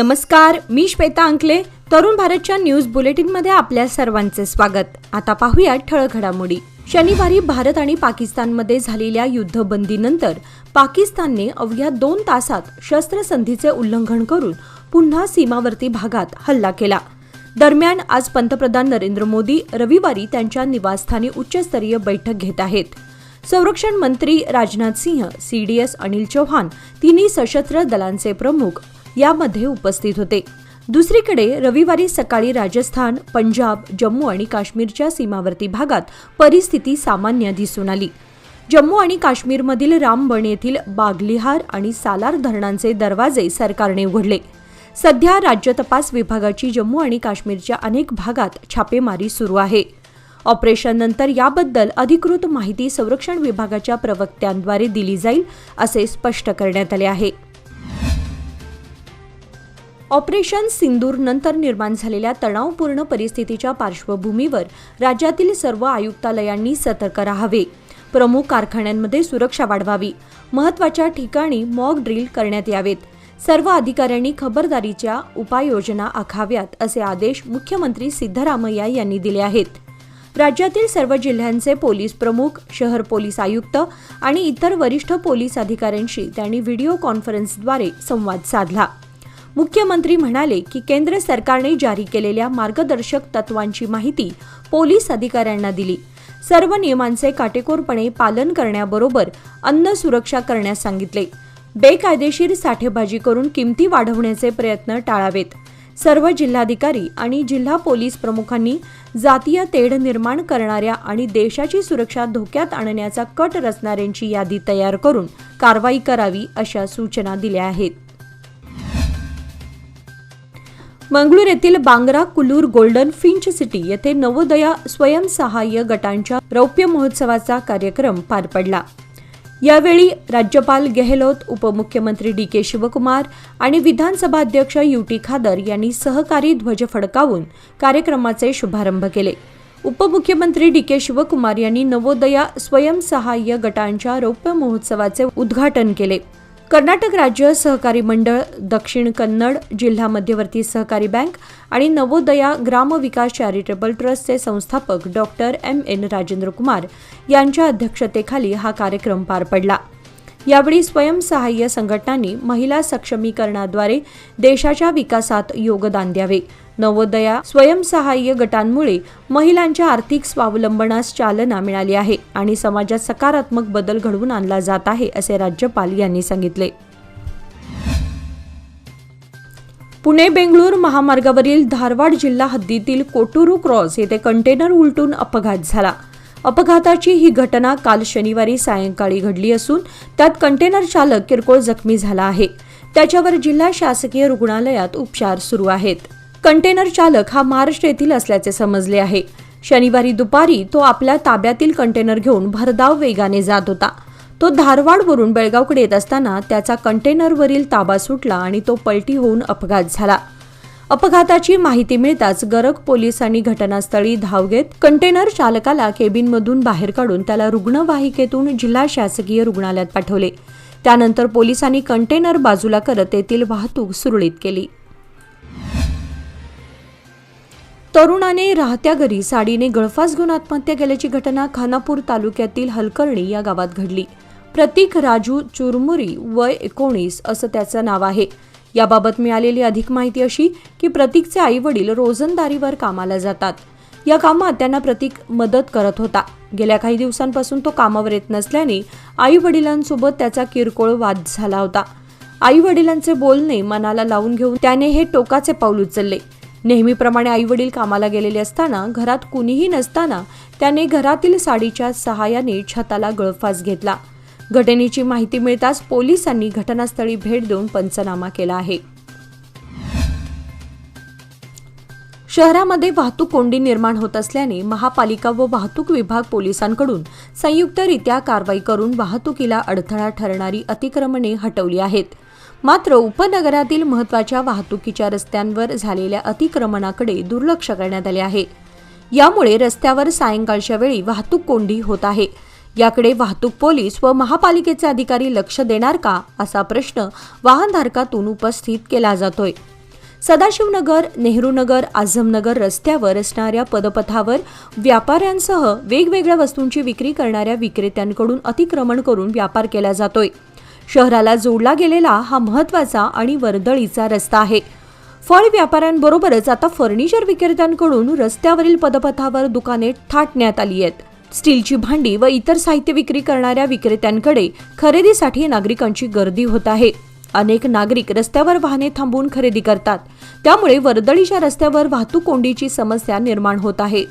नमस्कार, मी श्वेता अंकले. तरुण भारतच्या न्यूज बुलेटिनमध्ये आपल्या सर्वांचे स्वागत. आता पाहूया ठळक घडामोडी. शनिवारी भारत आणि पाकिस्तानमध्ये झालेल्या युद्धबंदीनंतर पाकिस्तानने अवघ्या 2 तासात शस्त्रसंधीचे उल्लंघन करून पुन्हा सीमावर्ती भागात हल्ला केला. दरम्यान आज पंतप्रधान नरेंद्र मोदी रविवारी त्यांच्या निवासस्थानी उच्चस्तरीय बैठक घेत आहेत. संरक्षण मंत्री राजनाथ सिंह, CDS अनिल चौहान, तिन्ही सशस्त्र दलांचे प्रमुख यामध्ये उपस्थित होते. दुसरीकडे रविवारी सकाळी राजस्थान, पंजाब, जम्मू आणि काश्मीरच्या सीमावर्ती भागात परिस्थिती सामान्य दिसून आली. जम्मू आणि काश्मीरमधील रामबन येथील बागलिहार आणि सालार धरणांचे दरवाजे सरकारने उघडले. सध्या राज्य तपास विभागाची जम्मू आणि काश्मीरच्या अनेक भागात छापेमारी सुरू आहे. ऑपरेशननंतर याबद्दल अधिकृत माहिती संरक्षण विभागाच्या प्रवक्त्यांद्वारे दिली जाईल असे स्पष्ट करण्यात आले आहे. ऑपरेशन सिंदूर नंतर निर्माण झालेल्या तणावपूर्ण परिस्थितीच्या पार्श्वभूमीवर राज्यातील सर्व आयुक्तालयांनी सतर्क राहावे. प्रमुख कारखान्यांमध्ये सुरक्षा वाढवावी. महत्त्वाच्या ठिकाणी मॉक ड्रिल करण्यात यावेत. सर्व अधिकाऱ्यांनी खबरदारीच्या उपाययोजना आखाव्यात असे आदेश मुख्यमंत्री सिद्धरामय्या यांनी दिले आहेत. राज्यातील सर्व जिल्ह्यांचे पोलीस प्रमुख, शहर पोलीस आयुक्त आणि इतर वरिष्ठ पोलीस अधिकाऱ्यांशी त्यांनी व्हिडिओ कॉन्फरन्सद्वारे संवाद साधला. मुख्यमंत्री म्हणाले की केंद्र सरकारने जारी केलेल्या मार्गदर्शक तत्वांची माहिती पोलीस अधिकाऱ्यांना दिली. सर्व नियमांचे काटेकोरपणे पालन करण्याबरोबर अन्न सुरक्षा करण्यास सांगितले. बेकायदेशीर साठेबाजी करून किमती वाढवण्याचे प्रयत्न टाळावेत. सर्व जिल्हाधिकारी आणि जिल्हा पोलीस प्रमुखांनी जातीय तेढ निर्माण करणाऱ्या आणि देशाची सुरक्षा धोक्यात आणण्याचा कट रचणाऱ्यांची यादी तयार करून कारवाई करावी अशा सूचना दिल्या आहेत. मंगळूर येथील बांगरा कुलूर गोल्डन फिंच सिटी येथे नवोदया स्वयंसहाय्य गटांच्या रौप्य महोत्सवाचा कार्यक्रम पार पडला. यावेळी राज्यपाल गेहलोत, उपमुख्यमंत्री DK शिवकुमार आणि विधानसभा अध्यक्ष UT खादर यांनी सहकारी ध्वज फडकावून कार्यक्रमाचे शुभारंभ केले. उपमुख्यमंत्री DK शिवकुमार यांनी नवोदया स्वयंसहाय्य गटांच्या रौप्य महोत्सवाचे उद्घाटन केले. कर्नाटक राज्य सहकारी मंडळ, दक्षिण कन्नड जिल्हा मध्यवर्ती सहकारी बँक आणि नवोदया ग्राम विकास चॅरिटेबल ट्रस्टचे संस्थापक डॉक्टर MN राजेंद्र कुमार यांच्या अध्यक्षतेखाली हा कार्यक्रम पार पडला. यावेळी स्वयंसहाय्य संघटनांनी महिला सक्षमीकरणाद्वारे देशाच्या विकासात योगदान द्यावे. नवोदया स्वयंसहाय्य गटांमुळे महिलांच्या आर्थिक स्वावलंबनास चालना मिळाली आहे आणि समाजात सकारात्मक बदल घडवून आणला जात आहे असे राज्यपाल यांनी सांगितले. पुणे बेंगळूर महामार्गावरील धारवाड जिल्हा हद्दीतील कोटुरू क्रॉस येथे कंटेनर उलटून अपघात झाला. अपघाताची ही घटना काल शनिवारी सायंकाळी घडली असून त्यात कंटेनर चालक किरकोळ जखमी झाला आहे. त्याच्यावर जिल्हा शासकीय रुग्णालयात उपचार सुरू आहेत. कंटेनर चालक हा महाराष्ट्र येथील असल्याचे समजले आहे. शनिवारी दुपारी तो आपल्या ताब्यातील कंटेनर घेऊन भरधाव वेगाने जात होता. तो धारवाडवरून बेळगावकडे येत असताना त्याचा कंटेनरवरील ताबा सुटला आणि तो पलटी होऊन अपघात झाला. अपघाताची माहिती मिळताच गरग पोलिसांनी घटनास्थळी धाव घेत कंटेनर चालकाला केबिनमधून बाहेर काढून त्याला रुग्णवाहिकेतून जिल्हा शासकीय रुग्णालयात पाठवले. त्यानंतर पोलिसांनी कंटेनर बाजूला करत तेथील वाहतूक सुरळीत केली. तरुणाने राहत्या घरी साडीने गळफास घेऊन आत्महत्या केल्याची घटना खानापूर तालुक्यातील हलकर्णी या गावात घडली. प्रतीक राजू चुरमुरी, वय 19 असं त्याचं नाव आहे. याबाबत मिळालेली अधिक माहिती अशी की प्रतीकचे आई वडील रोजंदारीवर कामाला जातात. या कामात त्यांना प्रतीक मदत करत होता. गेल्या काही दिवसांपासून तो कामावर येत नसल्याने आई वडिलांसोबत त्याचा किरकोळ वाद झाला होता. आई वडिलांचे बोलणे मनाला लावून घेऊन त्याने हे टोकाचे पाऊल उचलले. नेहमीप्रमाणे आई वडील कामाला गेलेले असताना घरात कुणीही नसताना त्याने घरातील साडीच्या सहाय्याने छताला गळफास घेतला. घटनेची माहिती मिळताच पोलिसांनी घटनास्थळी भेट देऊन पंचनामा केला आहे. शहरामध्ये वाहतूक कोंडी निर्माण होत असल्याने महापालिका व वाहतूक विभाग पोलिसांकडून संयुक्तरित्या कारवाई करून वाहतुकीला अडथळा ठरणारी अतिक्रमणे हटवली आहेत. मात्र उपनगरातील महत्त्वाच्या वाहतुकीच्या रस्त्यांवर झालेल्या अतिक्रमणाकडे दुर्लक्ष करण्यात आले आहे. यामुळे रस्त्यावर सायंकाळच्या वेळी वाहतूक कोंडी होत आहे. याकडे वाहतूक पोलीस व महापालिकेचे अधिकारी लक्ष देणार का असा प्रश्न वाहनधारकातून उपस्थित केला जातोय. सदाशिवनगर, नेहरूनगर, आझमनगर रस्त्यावर असणाऱ्या पदपथावर व्यापाऱ्यांसह वेगवेगळ्या वस्तूंची विक्री करणाऱ्या विक्रेत्यांकडून अतिक्रमण करून व्यापार केला जातोय. शहराला जोडला गेलेला हा महत्त्वाचा आणि वर्दळीचा रस्ता आहे. फळ व्यापाऱ्यांबरोबरच आता फर्निचर विक्रेत्यांकडून रस्त्यावरील पदपथावर दुकाने थाटण्यात आली आहेत. स्टीलची भांडी व इतर साहित्य विक्री करणाऱ्या विक्रेत्यांकडे खरेदीसाठी नागरिकांची गर्दी होत आहे. अनेक नागरिक रस्त्यावर वाहने थांबवून खरेदी करतात. त्यामुळे वर्दळीच्या रस्त्यावर वाहतूक कोंडीची समस्या निर्माण होत आहे.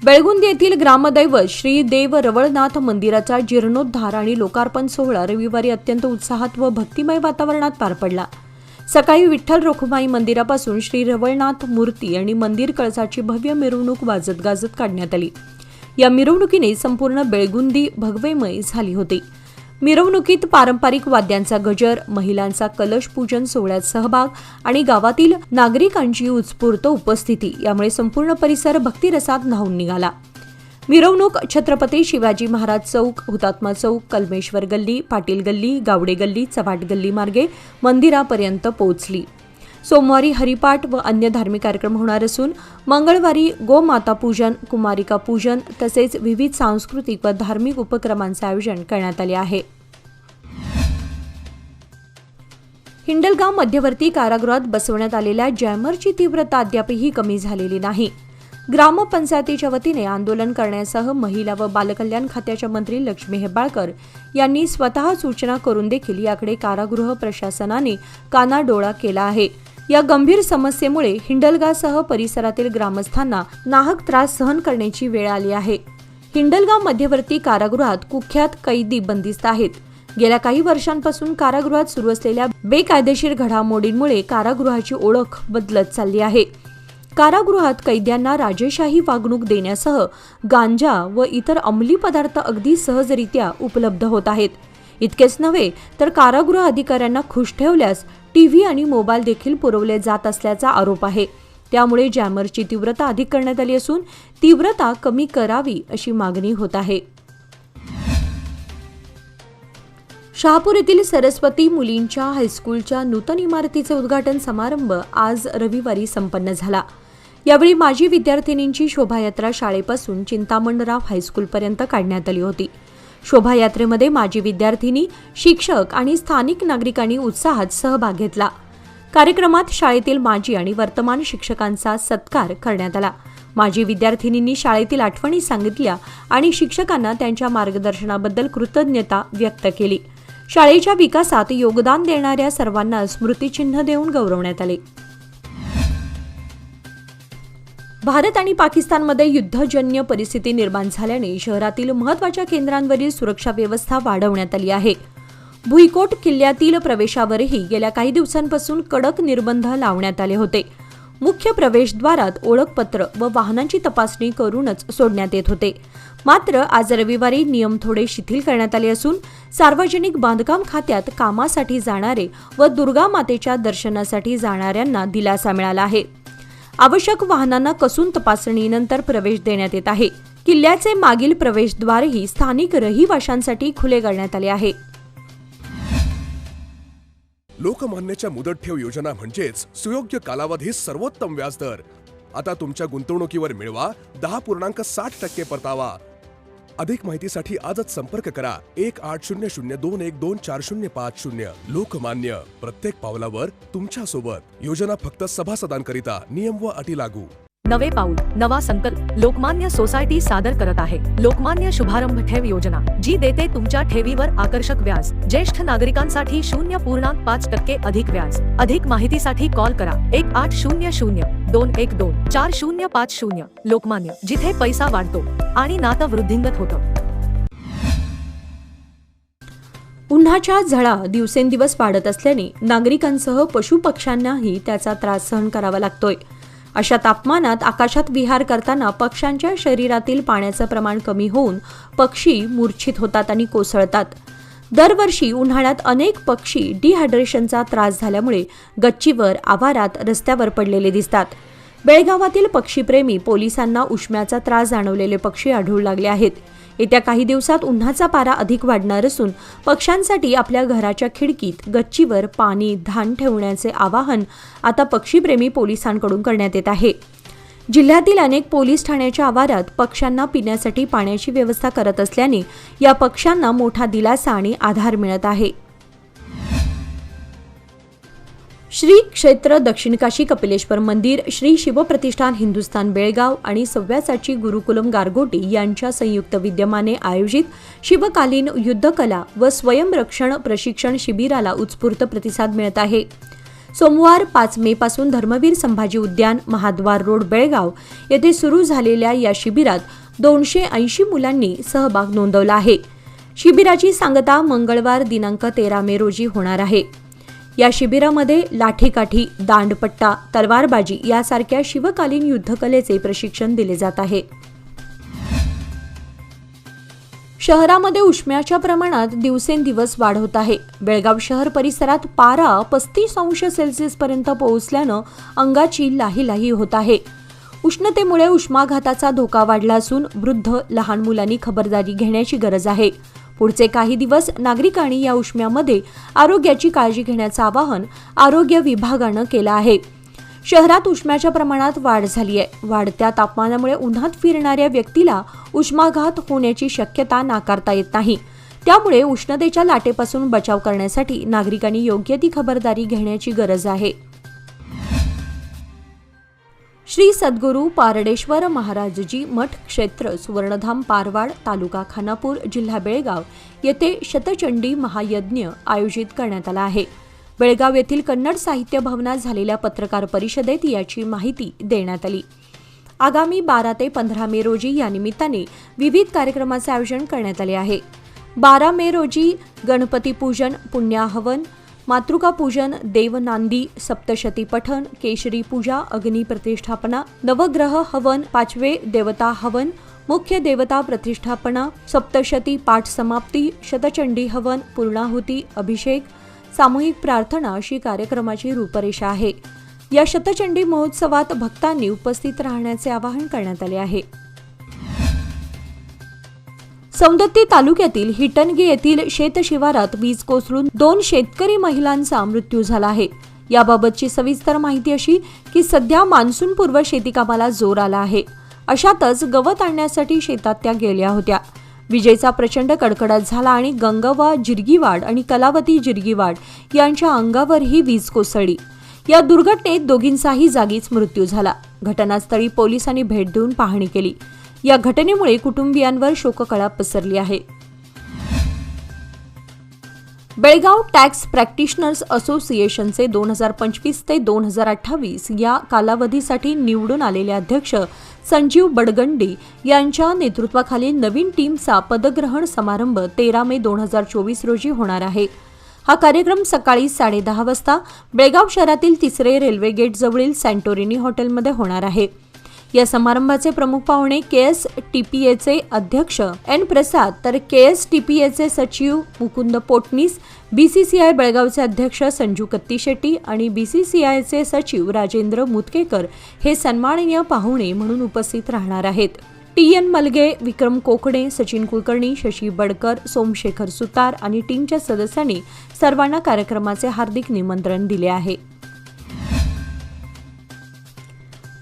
बेळगुंदी येथील ग्रामदैवत श्री देव रवळनाथ मंदिराचा जीर्णोद्धार आणि लोकार्पण सोहळा रविवारी अत्यंत उत्साहात व भक्तिमय वातावरणात पार पडला. सकाळी विठ्ठल रखुमाई मंदिरापासून श्री रवळनाथ मूर्ती आणि मंदिर कळसाची भव्य मिरवणूक वाजत गाजत काढण्यात आली. या मिरवणुकीने संपूर्ण बेळगुंदी भगवेमय झाली होती. मिरवणुकीत पारंपरिक वाद्यांचा गजर, महिलांचा कलश पूजन सोहळ्यात सहभाग आणि गावातील नागरिकांची उत्स्फूर्त उपस्थिती यामुळे संपूर्ण परिसर भक्तिरसात न्हाऊन निघाला. मिरवणूक छत्रपती शिवाजी महाराज चौक, हुतात्मा चौक, कलमेश्वर गल्ली, पाटील गल्ली, गावडे गल्ली, चव्हाट गल्ली मार्गे मंदिरापर्यंत पोहोचली. सोमवारी हरिपाठ व अन्य धार्मिक कार्यक्रम होणार असून मंगळवारी गोमाता पूजन, कुमारिका पूजन तसेच विविध सांस्कृतिक व धार्मिक उपक्रमांचे आयोजन करण्यात आले आहे. हिंडलगाव मध्यवर्ती कारागृहात बसवण्यात आलेल्या जॅमरची तीव्रता अद्यापही कमी झालेली नाही. ग्रामपंचायतीच्या वतीने आंदोलन करण्यासह महिला व बालकल्याण खात्याच्या मंत्री लक्ष्मी हेब्बाळकर यांनी स्वतः सूचना करून देखील याकडे कारागृह प्रशासनाने कानाडोळा केला आहे. या गंभीर समस्येमुळे हिंडलगावसह परिसरातील ग्रामस्थांना नाहक त्रास सहन करण्याची वेळ आली आहे. हिंडलगाव मध्यवर्ती कारागृहात कुख्यात कैदी बंदिस्त आहेत. गेल्या काही वर्षांपासून कारागृहात सुरू असलेल्या बेकायदेशीर घडामोडींमुळे कारागृहाची ओळख बदलत चालली आहे. कारागृहात कैद्यांना राजेशाही वागणूक देण्यासह गांजा व इतर अंमली पदार्थ अगदी सहजरित्या उपलब्ध होत आहेत. इतकेच नव्हे तर कारागृह अधिकाऱ्यांना खुश ठेवल्यास टीव्ही आणि मोबाईल देखील पुरवले जात असल्याचा आरोप आहे. त्यामुळे जॅमरची तीव्रता अधिक करण्यात आली असून तीव्रता कमी करावी अशी मागणी होत आहे. शहापूर येथील सरस्वती मुलींच्या हायस्कूलच्या नूतन इमारतीचे उद्घाटन समारंभ आज रविवारी संपन्न झाला. यावेळी माजी विद्यार्थिनींची शोभायात्रा शाळेपासून चिंतामणराव हायस्कूलपर्यंत काढण्यात आली होती. शोभायात्रेमध्ये माजी विद्यार्थिनी, शिक्षक आणि स्थानिक नागरिकांनी उत्साहात सहभाग घेतला. कार्यक्रमात शाळेतील माजी आणि वर्तमान शिक्षकांचा सत्कार करण्यात आला. माजी विद्यार्थिनींनी शाळेतील आठवणी सांगितल्या आणि शिक्षकांना त्यांच्या मार्गदर्शनाबद्दल कृतज्ञता व्यक्त केली. शाळेच्या विकासात योगदान देणाऱ्या सर्वांना स्मृतिचिन्ह देऊन गौरवण्यात आले. भारत आणि पाकिस्तानमध्ये युद्धजन्य परिस्थिती निर्माण झाल्याने शहरातील महत्त्वाच्या केंद्रांवरील सुरक्षा व्यवस्था वाढवण्यात आली आहे. भुईकोट किल्ल्यातील प्रवेशावरही गेल्या काही दिवसांपासून कडक निर्बंध लावण्यात आले होते. मुख्य प्रवेशद्वारात ओळखपत्र व वाहनांची तपासणी करूनच सोडण्यात येत होते. मात्र आज रविवारी नियम थोडे शिथिल करण्यात आले असून सार्वजनिक बांधकाम खात्यात कामासाठी जाणारे व दुर्गा मातेच्या दर्शनासाठी जाणाऱ्यांना दिलासा मिळाला आहे. आवश्यक वाहनांना कसून तपासणीनंतर प्रवेश देण्यात येत आहे. किल्ल्याचे मागील प्रवेशद्वारही स्थानिक रहिवाशांसाठी खुले करण्यात आले आहे. लोकमान्यच्या मुदत ठेव योजना म्हणजेच सुयोग्य कालावधी सर्वोत्तम व्याजदर. आता तुमच्या गुंतवणुकीवर मिळवा 10.60% परतावा. अधिक माहितीसाठी आजच संपर्क करा 1800212405. लोकमान्य, प्रत्येक पावलावर तुमच्या सोबत. योजना फक्त सभासदांकरिता. नियम व अटी लागू. नवे पाऊल, नवा संकल्प लोकमान्य सोसायटी सादर करत आहे लोकमान्य शुभारंभ ठेव योजना, जी देते तुमच्या ठेवीवर आकर्षक व्याज. ज्येष्ठ नागरिकांसाठी 0.5% अधिक व्याज. अधिक माहितीसाठी कॉल करा 1800-212-4050. लोकमान्य, जिथे पैसा वाढतो आणि नातं वृद्धिंगत होतं. उन्हाच्या झळा दिवसेंदिवस वाढत असल्याने नागरिकांसह पशुपक्ष्यांनाही त्याचा त्रास सहन करावा लागतोय. अशा तापमानात आकाशात विहार करताना पक्ष्यांच्या शरीरातील पाण्याचं प्रमाण कमी होऊन पक्षी मूर्छित होतात आणि कोसळतात. दरवर्षी उन्हाळ्यात अनेक पक्षी डिहायड्रेशनचा त्रास झाल्यामुळे गच्चीवर, आवारात, रस्त्यावर पडलेले दिसतात. बेळगावातील पक्षीप्रेमी पोलिसांना उष्म्याचा त्रास जाणवलेले पक्षी आढळू लागले आहेत. येत्या काही दिवसात उन्हाचा पारा अधिक वाढणार असून पक्ष्यांसाठी आपल्या घराच्या खिडकीत गच्चीवर पाणी धान ठेवण्याचे आवाहन आता पक्षीप्रेमी पोलिसांकडून करण्यात येत आहे. जिल्ह्यातील अनेक पोलीस ठाण्याच्या आवारात पक्ष्यांना पिण्यासाठी पाण्याची व्यवस्था करत असल्याने या पक्ष्यांना मोठा दिलासा आणि आधार मिळत आहे. श्री क्षेत्र दक्षिण काशी कपिलेश्वर मंदिर, श्री शिवप्रतिष्ठान हिंदुस्थान बेळगाव आणि सव्यासाची गुरुकुलम गारगोटी यांच्या संयुक्त विद्यमाने आयोजित शिवकालीन युद्धकला व स्वयंरक्षण प्रशिक्षण शिबिराला उत्स्फूर्त प्रतिसाद मिळत आहे. सोमवार 5 मे पासून धर्मवीर संभाजी उद्यान, महाद्वार रोड, बेळगाव येथे सुरू झालेल्या या शिबिरात 280 मुलांनी सहभाग नोंदवला आहे. शिबिराची सांगता मंगळवार दिनांक 13 मे रोजी होणार आहे. या शिबिरामध्ये लाठीकाठी, दांडपट्टा, तलवारबाजी यासारख्या शिवकालीन युद्धकलेचे प्रशिक्षण दिले जात आहे. शहरामध्ये उष्म्याच्या प्रमाणात दिवसेंदिवस वाढ होत आहे. बेळगाव शहर परिसरात पारा 35 अंश सेल्सिअस पर्यंत पोहोचल्यानं अंगाची लाही होत आहे. उष्णतेमुळे उष्माघाताचा धोका वाढला असून वृद्ध, लहान मुलांनी खबरदारी घेण्याची गरज आहे. पुढचे काही दिवस नागरिकांनी या उष्म्यामध्ये आरोग्याची काळजी घेण्याचं आवाहन आरोग्य विभागानं केलं आहे. शहरात उष्म्याच्या प्रमाणात वाढ झाली आहे. वाढत्या तापमानामुळे उन्हात फिरणाऱ्या व्यक्तीला उष्माघात होण्याची शक्यता नाकारता येत नाही. त्यामुळे उष्णतेच्या लाटेपासून बचाव करण्यासाठी नागरिकांनी योग्य ती खबरदारी घेण्याची गरज आहे. श्री सद्गुरू पारडेश्वर महाराजजी मठ क्षेत्र सुवर्णधाम पारवाड, तालुका खानापूर, जिल्हा बेळगाव येथे शतचंडी महायज्ञ आयोजित करण्यात आला आहे. बेळगाव येथील कन्नड साहित्य भवनात झालेल्या पत्रकार परिषदेत याची माहिती देण्यात आली. आगामी 12 ते 15 मे रोजी या निमित्ताने विविध कार्यक्रमाचे आयोजन करण्यात आले आहे. 12 मे रोजी गणपती पूजन, पुण्याहवन, मातृका पूजन, देवनांदी, सप्तशती पठण, केशरी पूजा, अग्नी प्रतिष्ठापना, नवग्रह हवन, 5वे देवता हवन, मुख्य देवता प्रतिष्ठापना, सप्तशती पाठ समाप्ती, शतचंडी हवन, पूर्णाहुती, अभिषेक, सामूहिक प्रार्थना अशी कार्यक्रमाची रूपरेषा आहे. या शतचंडी महोत्सवात भक्तांनी उपस्थित राहण्याचे आवाहन करण्यात आले आहे. सौंदत्ती तालुक्यातील हिटनगे येथील शेतशिवारात वीज कोसळून 2 शेतकरी महिलांचा मृत्यू झाला आहे. याबाबतची सविस्तर माहिती अशी की सध्या मान्सूनपूर्व शेतीकामाला जोर आला आहे. अशातच गवत आणण्यासाठी शेतात त्या गेल्या होत्या. विजेचा प्रचंड कडकडाट झाला आणि गंगवा जिरगीवाड आणि कलावती जिरगीवाड यांच्या अंगावरही वीज कोसळली. या दुर्घटनेत दोघींचाही जागीच मृत्यू झाला. घटनास्थळी पोलिसांनी भेट देऊन पाहणी केली. या घटनेमुळे कुटुंबियांवर शोककळा पसरली आहे. बेळगाव टॅक्स प्रॅक्टिशनर्स असोसिएशनचे 2025 ते 2028 या कालावधीसाठी निवडून आलेले अध्यक्ष संजीव बडगंडी यांच्या नेतृत्वाखालील नवीन टीमचा पदग्रहण समारंभ 13 मे 2024 रोजी होणार आहे. हा कार्यक्रम सकाळी 10:30 वाजता बेळगाव शहरातील 3रे रेल्वे गेट जवळील सँटोरिनी हॉटेलमध्ये होणार आहे. या समारंभाचे प्रमुख पाहुणे KSTPAचे अध्यक्ष एन प्रसाद तर KSTPAचे सचिव मुकुंद पोटनीस, BCCI बेळगावचे अध्यक्ष संजू कत्तीशेट्टी आणि BCCIचे सचिव राजेंद्र मुतकेकर हे सन्माननीय पाहुणे म्हणून उपस्थित राहणार आहेत. TN मलगे, विक्रम कोकडे, सचिन कुलकर्णी, शशी बडकर, सोमशेखर सुतार आणि टीमच्या सदस्यांनी सर्वांना कार्यक्रमाचे हार्दिक निमंत्रण दिले आहे.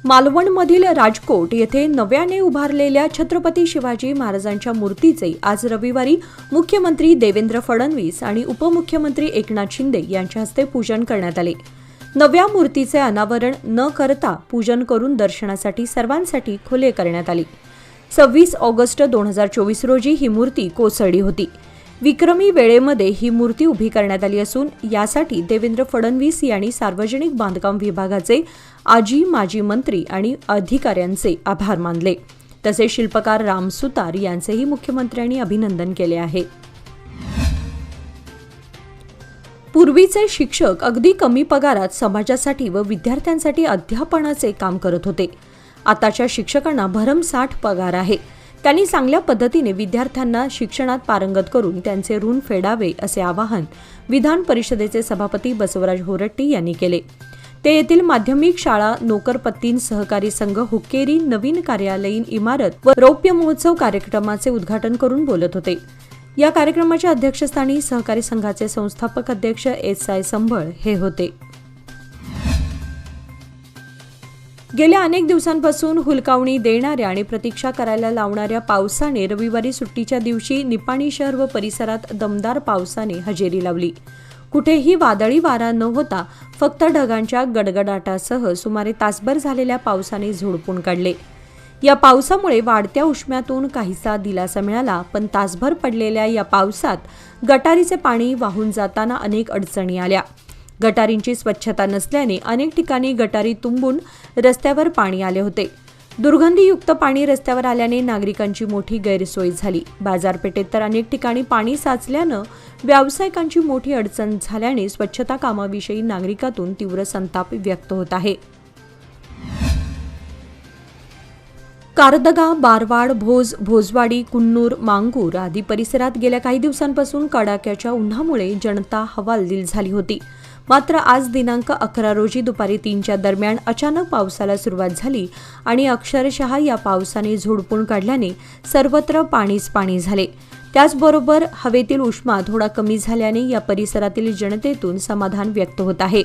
मालवणमधील राजकोट येथे नव्याने उभारलेल्या छत्रपती शिवाजी महाराजांच्या मूर्तीचे आज रविवारी मुख्यमंत्री देवेंद्र फडणवीस आणि उपमुख्यमंत्री एकनाथ शिंदे यांच्या हस्ते पूजन करण्यात आले. नव्या मूर्तीचे अनावरण न करता पूजन करून दर्शनासाठी सर्वांसाठी खुले करण्यात आले. 26 ऑगस्ट 2024 रोजी ही मूर्ती कोसळली होती. विक्रमी वेळेमध्ये ही मूर्ती उभी करण्यात आली असून यासाठी देवेंद्र फडणवीस यांनी सार्वजनिक बांधकाम विभागाचे माजी मंत्री आणि अधिकाऱ्यांचे आभार मानले. तसेच शिल्पकार राम सुतार यांचेही मुख्यमंत्र्यांनी अभिनंदन केले आहे. पूर्वीचे शिक्षक अगदी कमी पगारात समाजासाठी व विद्यार्थ्यांसाठी अध्यापनाचे काम करत होते. आताच्या शिक्षकांना भरमसाठ पगार आहे. त्यांनी चांगल्या पद्धतीने विद्यार्थ्यांना शिक्षणात पारंगत करून त्यांचे ऋण फेडावे असे आवाहन विधान परिषदेचे सभापती बसवराज होरट्टी यांनी केले. ते येथील माध्यमिक शाळा नोकरपत्तीन सहकारी संघ हुक्केरी नवीन कार्यालयीन इमारत व रौप्य महोत्सव कार्यक्रमाचे उद्घाटन करून बोलत होते। या कार्यक्रमाच्या अध्यक्षस्थानी सहकारी संघाचे संस्थापक अध्यक्ष SI संभळ हे होते। गेल्या अनेक दिवसांपासून हुलकावणी देणाऱ्या आणि प्रतीक्षा करायला लावणाऱ्या पावसाने रविवारी सुट्टीच्या दिवशी निपाणी शहर व परिसरात दमदार पावसाने हजेरी लावली। कुठेही वादळी वारा न होता फक्त ढगांच्या गडगडाटासह सुमारे तासभर झालेल्या पावसाने झोडपून काढले। या पावसामुळे वाढत्या उष्म्यातून काहीसा दिलासा मिळाला, पण तासभर पडलेल्या या पावसात गटारीचे पाणी वाहून जाताना अनेक अडचणी आल्या। गटारींची स्वच्छता नसल्याने अनेक ठिकाणी गटारी तुंबून रस्त्यावर पाणी आले होते। दुर्गंधीयुक्त पाणी रस्त्यावर आल्याने नागरिकांची मोठी गैरसोय झाली। बाजारपेठेत तर अनेक ठिकाणी पाणी साचल्यानं व्यावसायिकांची मोठी अडचण झाल्याने स्वच्छता कामाविषयी नागरिकातून तीव्र संताप व्यक्त होत आहे। कारदगा, बारवाड, भोज, भोजवाडी, कुन्नूर, मांगूर आदी परिसरात गेल्या काही दिवसांपासून कडाक्याच्या उन्हामुळे जनता हवालदिल झाली होती। मात्र आज दिनांक 11 रोजी दुपारी 3च्या दरम्यान अचानक पावसाला सुरुवात झाली आणि अक्षरशः या पावसाने झोडपून काढल्याने सर्वत्र पाणीच पाणी झाले। त्याचबरोबर हवेतील उष्मा थोडा कमी झाल्याने या परिसरातील जनतेतून समाधान व्यक्त होत आहे।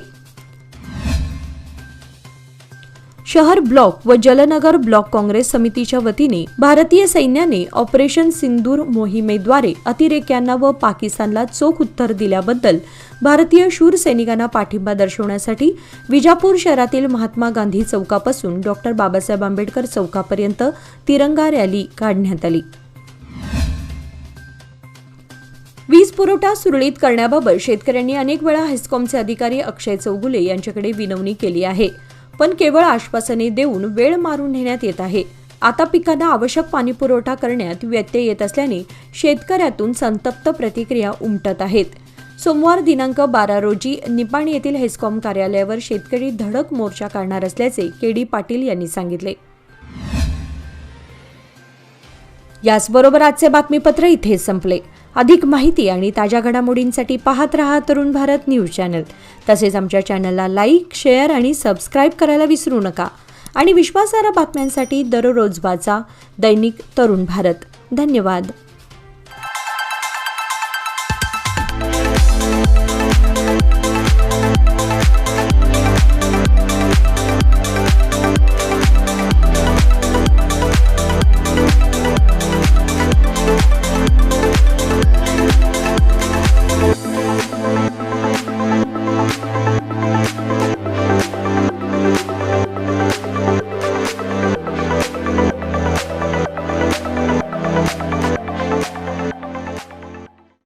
शहर ब्लॉक व जलनगर ब्लॉक काँग्रेस समितीच्या वतीने भारतीय सैन्याने ऑपरेशन सिंदूर मोहिमेद्वारे अतिरेक्यांना व पाकिस्तानला चोख उत्तर दिल्याबद्दल भारतीय शूर सैनिकांना पाठिंबा दर्शवण्यासाठी विजापूर शहरातील महात्मा गांधी चौकापासून डॉ. बाबासाहेब आंबेडकर चौकापर्यंत तिरंगा रॅली काढण्यात आली। वीज पुरवठा सुरळीत करण्याबाबत शेतकऱ्यांनी अनेक वेळा हेस्कॉमचे अधिकारी अक्षय चौगुले यांच्याकडे विनवणी केली आहे, पण केवळ आश्वासने देऊन वेळ मारून नेण्यात येत आहे। आता पिकांना आवश्यक पाणी पुरवठा करण्यात व्यत्यय येत असल्याने शेतकऱ्यातून संतप्त प्रतिक्रिया उमटत आहेत। सोमवार दिनांक 12 रोजी निपाणी येथील हेस्कॉम कार्यालयावर शेतकरी धडक मोर्चा काढणार असल्याचे KD पाटील यांनी सांगितले। याचबरोबर आजचे बातमीपत्र इथे संपले। अधिक माहिती आणि ताज्या घडामोडींसाठी पाहत रहा तरुण भारत न्यूज चॅनल। तसेच आमच्या चॅनलला लाईक, शेअर आणि सबस्क्राईब करायला विसरू नका आणि विश्वासार्ह बातम्यांसाठी दररोज वाचा दैनिक तरुण भारत। धन्यवाद।